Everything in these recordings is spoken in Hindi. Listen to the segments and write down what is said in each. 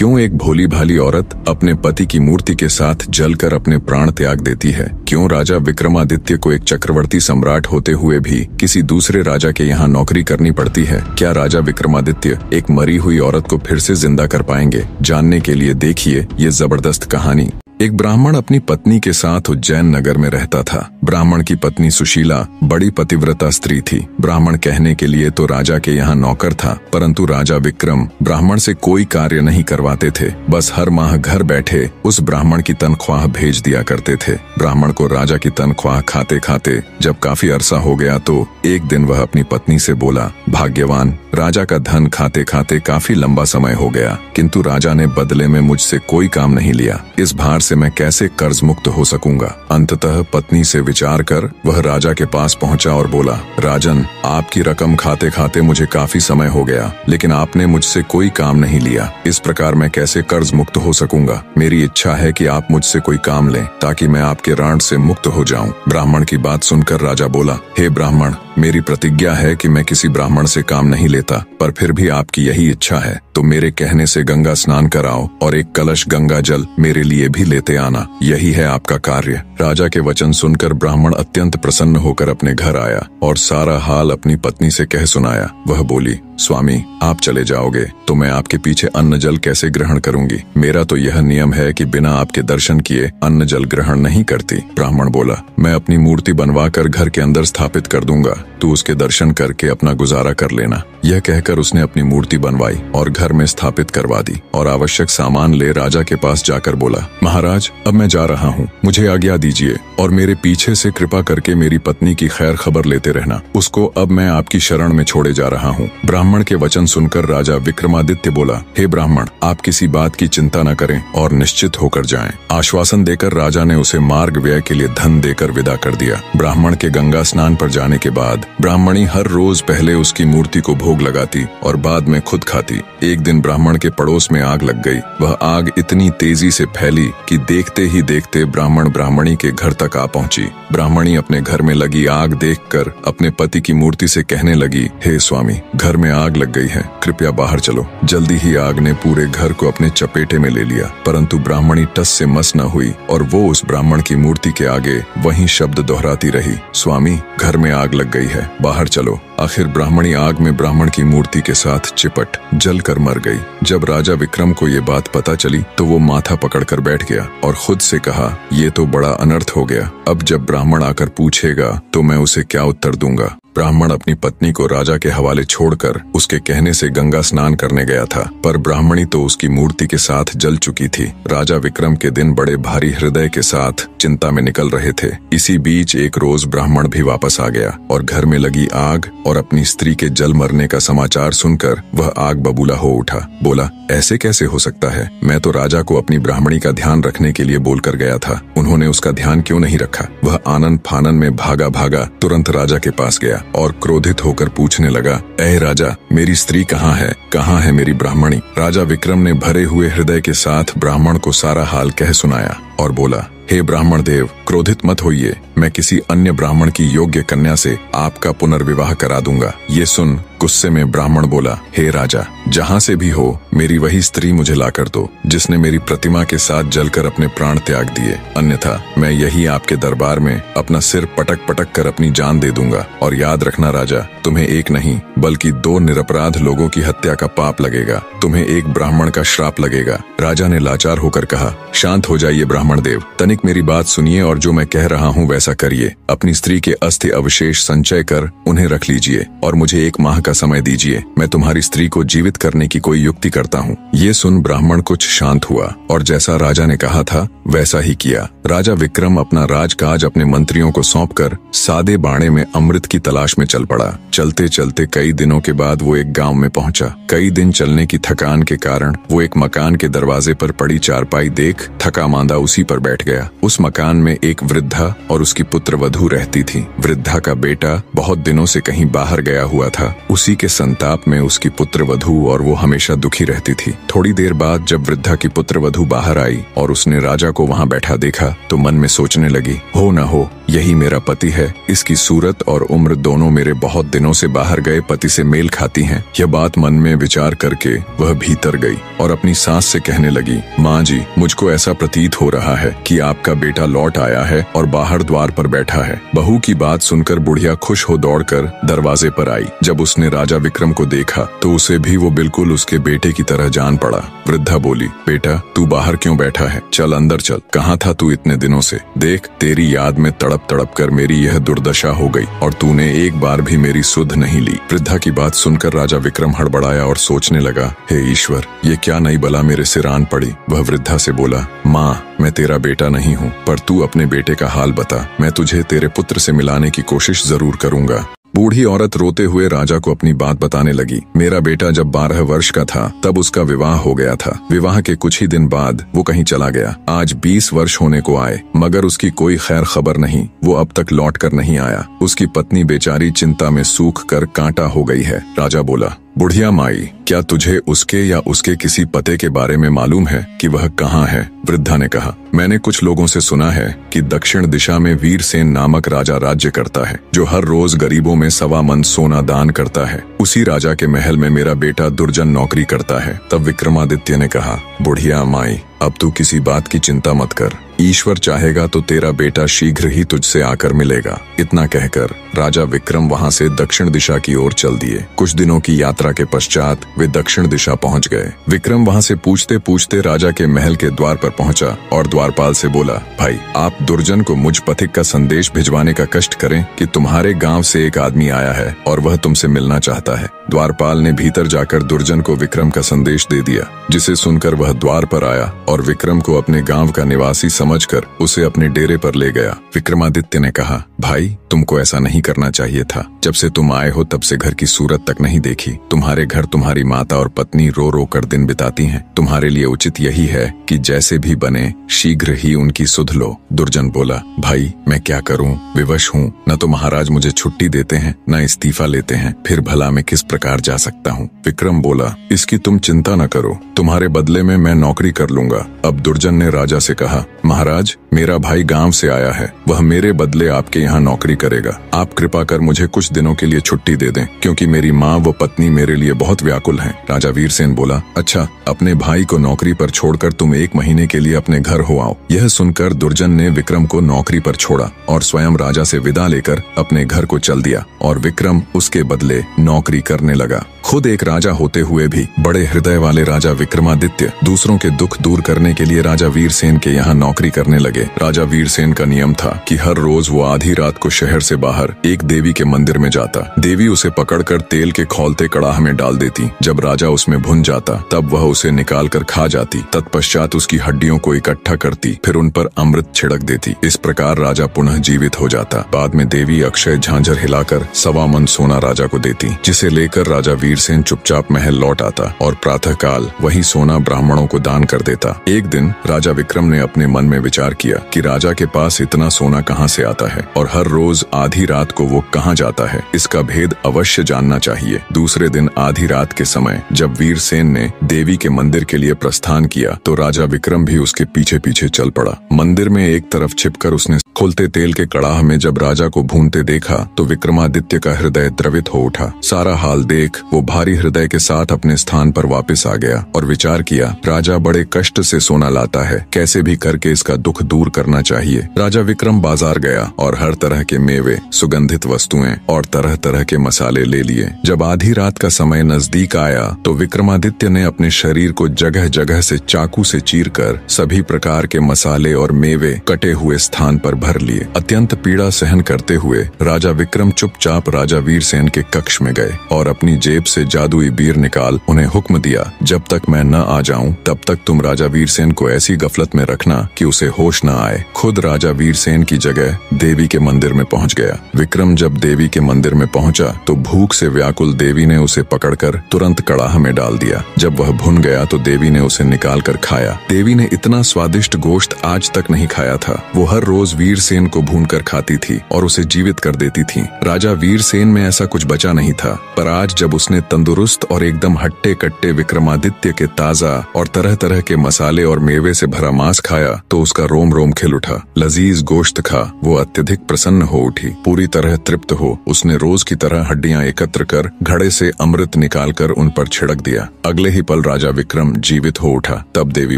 क्यों एक भोली भाली औरत अपने पति की मूर्ति के साथ जलकर अपने प्राण त्याग देती है? क्यों राजा विक्रमादित्य को एक चक्रवर्ती सम्राट होते हुए भी किसी दूसरे राजा के यहाँ नौकरी करनी पड़ती है? क्या राजा विक्रमादित्य एक मरी हुई औरत को फिर से जिंदा कर पाएंगे? जानने के लिए देखिए ये जबरदस्त कहानी। एक ब्राह्मण अपनी पत्नी के साथ उज्जैन नगर में रहता था। ब्राह्मण की पत्नी सुशीला बड़ी पतिव्रता स्त्री थी। ब्राह्मण कहने के लिए तो राजा के यहाँ नौकर था, परंतु राजा विक्रम ब्राह्मण से कोई कार्य नहीं करवाते थे। बस हर माह घर बैठे उस ब्राह्मण की तनख्वाह भेज दिया करते थे। ब्राह्मण को राजा की तनख्वाह खाते खाते जब काफी अरसा हो गया तो एक दिन वह अपनी पत्नी से बोला, भाग्यवान, राजा का धन खाते खाते काफी लंबा समय हो गया, किंतु राजा ने बदले में मुझसे कोई काम नहीं लिया। इस भार से मैं कैसे कर्ज मुक्त हो सकूंगा? अंततः पत्नी से विचार कर वह राजा के पास पहुंचा और बोला, राजन, आपकी रकम खाते खाते मुझे काफी समय हो गया, लेकिन आपने मुझसे कोई काम नहीं लिया। इस प्रकार मैं कैसे कर्ज मुक्त हो सकूंगा? मेरी इच्छा है कि आप मुझसे कोई काम लें ताकि मैं आपके ऋण से मुक्त हो जाऊं। ब्राह्मण की बात सुनकर राजा बोला, हे ब्राह्मण, मेरी प्रतिज्ञा है कि मैं किसी ब्राह्मण से काम नहीं लेता, पर फिर भी आपकी यही इच्छा है तो मेरे कहने से गंगा स्नान कराओ और एक कलश गंगा जल मेरे लिए भी लेते आना। यही है आपका कार्य। राजा के वचन सुनकर ब्राह्मण अत्यंत प्रसन्न होकर अपने घर आया और सारा हाल अपनी पत्नी से कह सुनाया। वह बोली, स्वामी, आप चले जाओगे तो मैं आपके पीछे अन्न जल कैसे ग्रहण करूंगी? मेरा तो यह नियम है कि बिना आपके दर्शन किए अन्न जल ग्रहण नहीं करती। ब्राह्मण बोला, मैं अपनी मूर्ति बनवा कर घर के अंदर स्थापित कर दूंगा, तू उसके दर्शन करके अपना गुजारा कर लेना। यह कहकर उसने अपनी मूर्ति बनवाई और घर में स्थापित करवा दी और आवश्यक सामान ले राजा के पास जाकर बोला, महाराज, अब मैं जा रहा हूँ, मुझे आज्ञा दीजिए और मेरे पीछे से कृपा करके मेरी पत्नी की खैर खबर लेते रहना। उसको अब मैं आपकी शरण में छोड़े जा रहा हूँ। ब्राह्मण के वचन सुनकर राजा विक्रमादित्य बोला, हे ब्राह्मण, आप किसी बात की चिंता न करें और निश्चित होकर जाएं। आश्वासन देकर राजा ने उसे मार्ग व्यय के लिए धन देकर विदा कर दिया। ब्राह्मण के गंगा स्नान पर जाने के बाद ब्राह्मणी हर रोज पहले उसकी मूर्ति को भोग लगाती और बाद में खुद खाती। एक दिन ब्राह्मण के पड़ोस में आग लग गई। वह आग इतनी तेजी से फैली कि देखते ही देखते ब्राह्मण ब्राह्मणी के घर तक आ पहुंची। ब्राह्मणी अपने घर में लगी आग देखकर अपने पति की मूर्ति से कहने लगी, हे स्वामी, घर में आग लग गई है, कृपया बाहर चलो। जल्दी ही आग ने पूरे घर को अपने चपेटे में ले लिया, परंतु ब्राह्मणी टस से मस न हुई और वो उस ब्राह्मण की मूर्ति के आगे वही शब्द दोहराती रही, स्वामी, घर में आग लग गई है, बाहर चलो। आखिर ब्राह्मणी आग में ब्राह्मण की मूर्ति के साथ चिपट जलकर मर गई। जब राजा विक्रम को ये बात पता चली तो वो माथा पकड़कर बैठ गया और खुद से कहा, ये तो बड़ा अनर्थ हो गया। अब जब ब्राह्मण आकर पूछेगा तो मैं उसे क्या उत्तर दूंगा? ब्राह्मण अपनी पत्नी को राजा के हवाले छोड़कर उसके कहने से गंगा स्नान करने गया था, पर ब्राह्मणी तो उसकी मूर्ति के साथ जल चुकी थी। राजा विक्रम के दिन बड़े भारी हृदय के साथ चिंता में निकल रहे थे। इसी बीच एक रोज ब्राह्मण भी वापस आ गया और घर में लगी आग और अपनी स्त्री के जल मरने का समाचार सुनकर वह आग बबूला हो उठा। बोला, ऐसे कैसे हो सकता है? मैं तो राजा को अपनी ब्राह्मणी का ध्यान रखने के लिए बोलकर गया था, उन्होंने उसका ध्यान क्यों नहीं रखा? वह आनन फानन में भागा भागा तुरंत राजा के पास गया और क्रोधित होकर पूछने लगा, ऐ राजा, मेरी स्त्री कहाँ है? कहाँ है मेरी ब्राह्मणी? राजा विक्रम ने भरे हुए हृदय के साथ ब्राह्मण को सारा हाल कह सुनाया और बोला, हे ब्राह्मण देव, क्रोधित मत होइए, मैं किसी अन्य ब्राह्मण की योग्य कन्या से आपका पुनर्विवाह करा दूंगा। ये सुन गुस्से में ब्राह्मण बोला, हे राजा, जहाँ से भी हो मेरी वही स्त्री मुझे लाकर दो जिसने मेरी प्रतिमा के साथ जलकर अपने प्राण त्याग दिए, अन्यथा मैं यही आपके दरबार में अपना सिर पटक पटक कर अपनी जान दे दूंगा। और याद रखना राजा, तुम्हें एक नहीं बल्कि 2 निरपराध लोगों की हत्या का पाप लगेगा, तुम्हें एक ब्राह्मण का श्राप लगेगा। राजा ने लाचार होकर कहा, शांत हो जाइए ब्राह्मण देव, तनिक मेरी बात सुनिए और जो मैं कह रहा हूँ वैसा करिए। अपनी स्त्री के अस्थि अवशेष संचय कर उन्हें रख लीजिए और मुझे 1 माह का समय दीजिए, मैं तुम्हारी स्त्री को जीवित करने की कोई युक्ति करता हूँ। ये सुन ब्राह्मण कुछ शांत हुआ और जैसा राजा ने कहा था वैसा ही किया। राजा विक्रम अपना राजकाज अपने मंत्रियों को सौंपकर सादे बाणे में अमृत की तलाश में चल पड़ा। चलते चलते कई दिनों के बाद वो एक गांव में पहुंचा। कई दिन चलने की थकान के कारण वो एक मकान के दरवाजे पर पड़ी चारपाई देख थका मांदा उसी पर बैठ गया। उस मकान में एक वृद्धा और उसकी पुत्र वधू रहती थी। वृद्धा का बेटा बहुत दिनों से कहीं बाहर गया हुआ था। उसी के संताप में उसकी पुत्र वधू और वो हमेशा दुखी रहती थी। थोड़ी देर बाद जब वृद्धा की पुत्र वधू बाहर आई और उसने राजा को वहां बैठा देखा तो मन में सोचने लगी, हो न हो यही मेरा पति है। इसकी सूरत और उम्र दोनों मेरे बहुत दिनों से बाहर गए पति से मेल खाती हैं। यह बात मन में विचार करके वह भीतर गई और अपनी सास से कहने लगी, माँ जी, मुझको ऐसा प्रतीत हो रहा है कि आपका बेटा लौट आया है और बाहर द्वार पर बैठा है। बहू की बात सुनकर बुढ़िया खुश हो दौड़कर दरवाजे पर आई। जब उसने राजा विक्रम को देखा तो उसे भी वो बिल्कुल उसके बेटे की तरह जान पड़ा। वृद्धा बोली, बेटा तू बाहर क्यों बैठा है? चल अंदर चल। कहाँ था तू इतने दिनों से? देख, तेरी याद में तड़प तड़प कर मेरी यह दुर्दशा हो गई और तूने एक बार भी मेरी सुध नहीं ली। वृद्धा की बात सुनकर राजा विक्रम हड़बड़ाया और सोचने लगा, हे ईश्वर, ये क्या नई बला मेरे सिर आन पड़ी। वह वृद्धा से बोला, माँ, मैं तेरा बेटा नहीं हूँ, पर तू अपने बेटे का हाल बता। मैं तुझे तेरे पुत्र से मिलाने की कोशिश जरूर करूंगा। बूढ़ी औरत रोते हुए राजा को अपनी बात बताने लगी। मेरा बेटा जब 12 वर्ष का था तब उसका विवाह हो गया था। विवाह के कुछ ही दिन बाद वो कहीं चला गया। आज 20 वर्ष होने को आए मगर उसकी कोई खैर खबर नहीं। वो अब तक लौट कर नहीं आया। उसकी पत्नी बेचारी चिंता में सूख कर कांटा हो गई है। राजा बोला, बुढ़िया माई, क्या तुझे उसके या उसके किसी पते के बारे में मालूम है कि वह कहाँ है? वृद्धा ने कहा, मैंने कुछ लोगों से सुना है कि दक्षिण दिशा में वीरसेन नामक राजा राज्य करता है, जो हर रोज गरीबों में 1.25 मन सोना दान करता है। उसी राजा के महल में मेरा बेटा दुर्जन नौकरी करता है। तब विक्रमादित्य ने कहा, बुढ़िया माई, अब तू किसी बात की चिंता मत कर। ईश्वर चाहेगा तो तेरा बेटा शीघ्र ही तुझसे आकर मिलेगा। इतना कहकर राजा विक्रम वहां से दक्षिण दिशा की ओर चल दिए। कुछ दिनों की यात्रा के पश्चात वे दक्षिण दिशा पहुंच गए। विक्रम वहां से पूछते पूछते राजा के महल के द्वार पर पहुंचा और द्वारपाल से बोला, भाई, आप दुर्जन को मुझ पथिक का संदेश भिजवाने का कष्ट करें कि तुम्हारे गांव से एक आदमी आया है और वह तुमसे मिलना चाहता है। द्वारपाल ने भीतर जाकर दुर्जन को विक्रम का संदेश दे दिया, जिसे सुनकर वह द्वार पर आया और विक्रम को अपने गांव का निवासी समझकर उसे अपने डेरे पर ले गया। विक्रमादित्य ने कहा, भाई, तुमको ऐसा नहीं करना चाहिए था। जब से तुम आए हो तब से घर की सूरत तक नहीं देखी। तुम्हारे घर तुम्हारी माता और पत्नी रो रो कर दिन बिताती हैं। तुम्हारे लिए उचित यही है कि जैसे भी बने शीघ्र ही उनकी सुध लो। दुर्जन बोला, भाई, मैं क्या करूं? विवश हूं। न तो महाराज मुझे छुट्टी देते हैं, न इस्तीफा लेते हैं। फिर भला मैं किस प्रकार जा सकता हूं? विक्रम बोला, इसकी तुम चिंता न करो, तुम्हारे बदले में मैं नौकरी कर लूंगा। अब दुर्जन ने राजा से कहा, महाराज, मेरा भाई गांव से आया है। वह मेरे बदले आपके यहाँ नौकरी करेगा। आप कृपा कर मुझे कुछ दिनों के लिए छुट्टी दे दें, क्योंकि मेरी माँ व पत्नी मेरे लिए बहुत व्याकुल हैं। राजा वीरसेन बोला, अच्छा, अपने भाई को नौकरी पर छोड़कर तुम 1 महीने के लिए अपने घर हो आओ। यह सुनकर दुर्जन ने विक्रम को नौकरी पर छोड़ा और स्वयं राजा से विदा लेकर अपने घर को चल दिया और विक्रम उसके बदले नौकरी करने लगा। खुद एक राजा होते हुए भी बड़े हृदय वाले राजा विक्रमादित्य दूसरों के दुख दूर करने के लिए राजा वीरसेन के यहाँ नौकरी करने लगे। राजा वीरसेन का नियम था कि हर रोज वो आधी रात को शहर से बाहर एक देवी के मंदिर में जाता। देवी उसे पकड़कर तेल के खौलते कड़ाह में डाल देती। जब राजा उसमें भुन जाता तब वह उसे निकाल कर खा जाती। तत्पश्चात उसकी हड्डियों को इकट्ठा करती, फिर उन पर अमृत छिड़क देती। इस प्रकार राजा पुनः जीवित हो जाता। बाद में देवी अक्षय झांझर हिलाकर 1.25 मन सोना राजा को देती, जिसे लेकर राजा वीरसेन चुपचाप महल लौट आता और प्रातःकाल वही सोना ब्राह्मणों को दान कर देता। एक दिन राजा विक्रम ने अपने मन में विचार किया कि राजा के पास इतना सोना कहाँ से आता है और हर रोज आधी रात को वो कहाँ जाता है। इसका भेद अवश्य जानना चाहिए। दूसरे दिन आधी रात के समय जब वीरसेन ने देवी के मंदिर के लिए प्रस्थान किया तो राजा विक्रम भी उसके पीछे पीछे चल पड़ा। मंदिर में एक तरफ छिपकर उसने खोलते तेल के कड़ाह में जब राजा को भूनते देखा तो विक्रमादित्य का हृदय द्रवित हो उठा। सारा हाल देख वो भारी हृदय के साथ अपने स्थान पर वापस आ गया और विचार किया, राजा बड़े कष्ट से सोना लाता है, कैसे भी करके इसका दुख दूर करना चाहिए। राजा विक्रम बाजार गया और हर तरह के मेवे, सुगंधित वस्तुएं और तरह तरह के मसाले ले लिए। जब आधी रात का समय नजदीक आया तो विक्रमादित्य ने अपने शरीर को जगह जगह से चाकू से चीरकर सभी प्रकार के मसाले और मेवे कटे हुए स्थान पर भर लिए। अत्यंत पीड़ा सहन करते हुए राजा विक्रम चुपचाप राजा वीरसेन के कक्ष में गए और अपनी जेब से जादुई बीर निकाल उन्हें हुक्म दिया, जब तक मैं न आ जाऊं तब तक तुम राजा वीरसेन को ऐसी गफलत में रखना कि उसे होश न आए। खुद राजा वीरसेन की जगह देवी के मंदिर में पहुंच गया। विक्रम जब देवी के मंदिर में पहुंचा तो भूख से व्याकुल देवी ने उसे पकड़कर तुरंत कड़ाह में डाल दिया। जब वह भुन गया तो देवी ने उसे निकाल कर खाया। देवी ने इतना स्वादिष्ट गोश्त आज तक नहीं खाया था। वो हर रोज वीरसेन को भूनकर खाती थी और उसे जीवित कर देती थी। राजा वीरसेन में ऐसा कुछ बचा नहीं था, पर आज जब उसने तंदुरुस्त और एकदम हट्टे कट्टे विक्रमादित्य के ताजा और तरह तरह के मसाले और मेवे से भरा मांस खाया तो उसका रोम रोम खिल उठा। लजीज गोश्त खा वो अत्यधिक प्रसन्न हो उठी। पूरी तरह तृप्त हो उसने रोज की तरह हड्डियां एकत्र कर घड़े से अमृत निकालकर उन पर छिड़क दिया। अगले ही पल राजा विक्रम जीवित हो उठा। तब देवी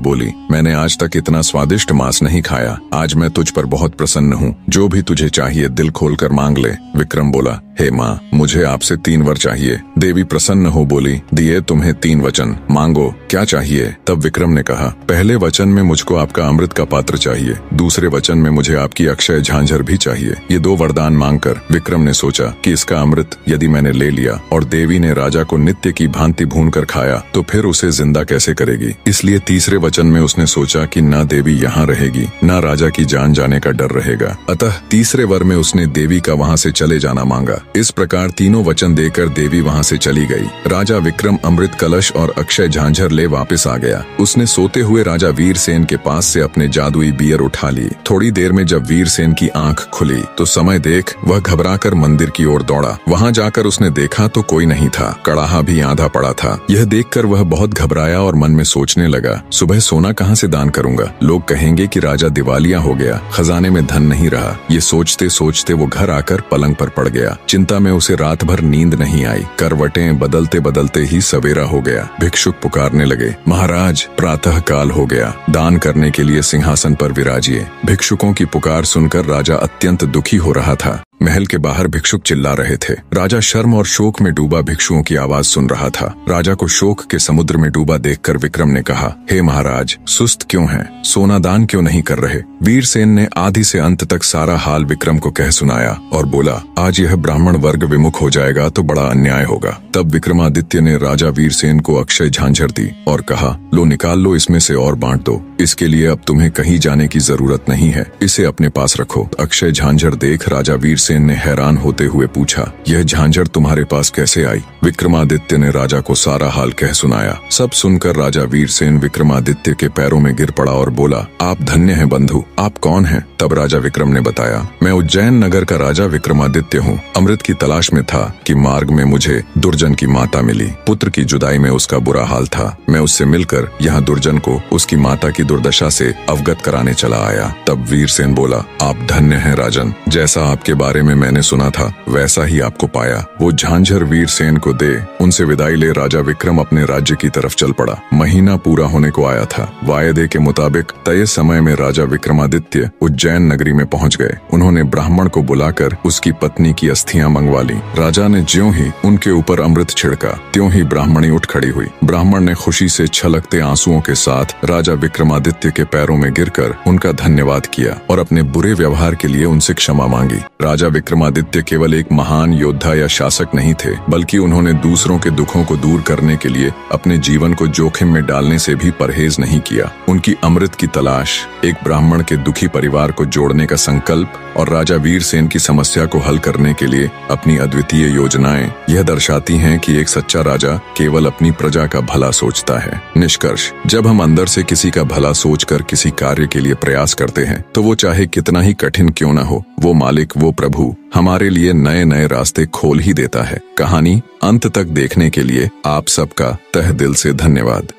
बोली, मैंने आज तक इतना स्वादिष्ट मांस नहीं खाया। आज मैं तुझ पर बहुत प्रसन्न हूँ। जो भी तुझे चाहिए दिल खोलकर मांग ले। विक्रम बोला, हे माँ, मुझे आपसे 3 वर चाहिए। देवी प्रसन्न हो बोली, दिए तुम्हें 3 वचन, मांगो क्या चाहिए। तब विक्रम ने कहा, पहले वचन में मुझको आपका अमृत का पात्र चाहिए, दूसरे वचन में मुझे आपकी अक्षय झांझर भी चाहिए। ये 2 वरदान मांगकर विक्रम ने सोचा कि इसका अमृत यदि मैंने ले लिया और देवी ने राजा को नित्य की भांति भून कर खाया तो फिर उसे जिंदा कैसे करेगी। इसलिए तीसरे वचन में उसने सोचा कि न देवी यहाँ रहेगी न राजा की जान जाने का डर रहेगा। अतः तीसरे वर में उसने देवी का वहाँ से चले जाना मांगा। इस प्रकार तीनों वचन देकर देवी वहाँ से चली गई। राजा विक्रम अमृत कलश और अक्षय झांझर ले वापस आ गया। उसने सोते हुए राजा वीरसेन के पास से अपने जादुई बियर उठा ली। थोड़ी देर में जब वीरसेन की आंख खुली तो समय देख वह घबराकर मंदिर की ओर दौड़ा। वहाँ जाकर उसने देखा तो कोई नहीं था। कड़ाहा भी आधा पड़ा था। यह देखकर वह बहुत घबराया और मन में सोचने लगा, सुबह सोना कहाँ से दान करूंगा। लोग कहेंगे कि राजा दिवालिया हो गया, खजाने में धन नहीं रहा। ये सोचते सोचते वो घर आकर पलंग पर पड़ गया। चिंता में उसे रात भर नींद नहीं आई। करवटें बदलते बदलते ही सवेरा हो गया। भिक्षुक पुकारने लगे, महाराज प्रातः काल हो गया, दान करने के लिए सिंहासन पर विराजिए। भिक्षुकों की पुकार सुनकर राजा अत्यंत दुखी हो रहा था। महल के बाहर भिक्षुक चिल्ला रहे थे। राजा शर्म और शोक में डूबा भिक्षुओं की आवाज सुन रहा था। राजा को शोक के समुद्र में डूबा देखकर विक्रम ने कहा, हे महाराज, सुस्त क्यों हैं? सोना दान क्यों नहीं कर रहे? वीरसेन ने आदि से अंत तक सारा हाल विक्रम को कह सुनाया और बोला, आज यह ब्राह्मण वर्ग विमुख हो जाएगा तो बड़ा अन्याय होगा। तब विक्रमादित्य ने राजा वीरसेन को अक्षय झांझर दी और कहा, लो निकाल लो इसमें से और बांट दो। इसके लिए अब तुम्हें कहीं जाने की जरूरत नहीं है, इसे अपने पास रखो। अक्षय झांझर देख राजा वीरसेन ने हैरान होते हुए पूछा, यह झांझर तुम्हारे पास कैसे आई? विक्रमादित्य ने राजा को सारा हाल कह सुनाया। सब सुनकर राजा वीरसेन विक्रमादित्य के पैरों में गिर पड़ा और बोला, आप धन्य हैं बंधु, आप कौन हैं? तब राजा विक्रम ने बताया, मैं उज्जैन नगर का राजा विक्रमादित्य हूँ। अमृत की तलाश में था कि मार्ग में मुझे दुर्जन की माता मिली। पुत्र की जुदाई में उसका बुरा हाल था। मैं उससे मिलकर यहाँ दुर्जन को उसकी माता की दुर्दशा से अवगत कराने चला आया। तब वीरसेन बोला, आप धन्य हैं राजन, जैसा आपके बारे में मैंने सुना था वैसा ही आपको पाया। वो झांझर वीरसेन को दे उनसे विदाई ले राजा विक्रम अपने राज्य की तरफ चल पड़ा। महीना पूरा होने को आया था। वायदे के मुताबिक तय समय में राजा विक्रमादित्य उज्जैन नगरी में पहुंच गए। उन्होंने ब्राह्मण को बुलाकर उसकी पत्नी की अस्थियां मंगवा ली। राजा ने ज्यों ही उनके ऊपर अमृत छिड़का त्यों ही ब्राह्मणी उठ खड़ी हुई। ब्राह्मण ने खुशी से छलकते आंसुओं के साथ राजा विक्रमादित्य के पैरों में गिरकर उनका धन्यवाद किया और अपने बुरे व्यवहार के लिए उनसे क्षमा मांगी। राजा विक्रमादित्य केवल एक महान योद्धा या शासक नहीं थे, बल्कि उन्होंने दूसरों के दुखों को दूर करने के लिए अपने जीवन को जोखिम में डालने से भी परहेज नहीं किया। उनकी अमृत की तलाश, एक ब्राह्मण के दुखी परिवार को जोड़ने का संकल्प और राजा वीरसेन की समस्या को हल करने के लिए अपनी अद्वितीय योजनाएं यह दर्शाती हैं कि एक सच्चा राजा केवल अपनी प्रजा का भला सोचता है। निष्कर्ष, जब हम अंदर से किसी का भला सोचकर किसी कार्य के लिए प्रयास करते हैं तो वो चाहे कितना ही कठिन क्यों न हो, वो मालिक, वो प्रभु हमारे लिए नए नए रास्ते खोल ही देता है। कहानी अंत तक देखने के लिए आप सबका तहे दिल से धन्यवाद।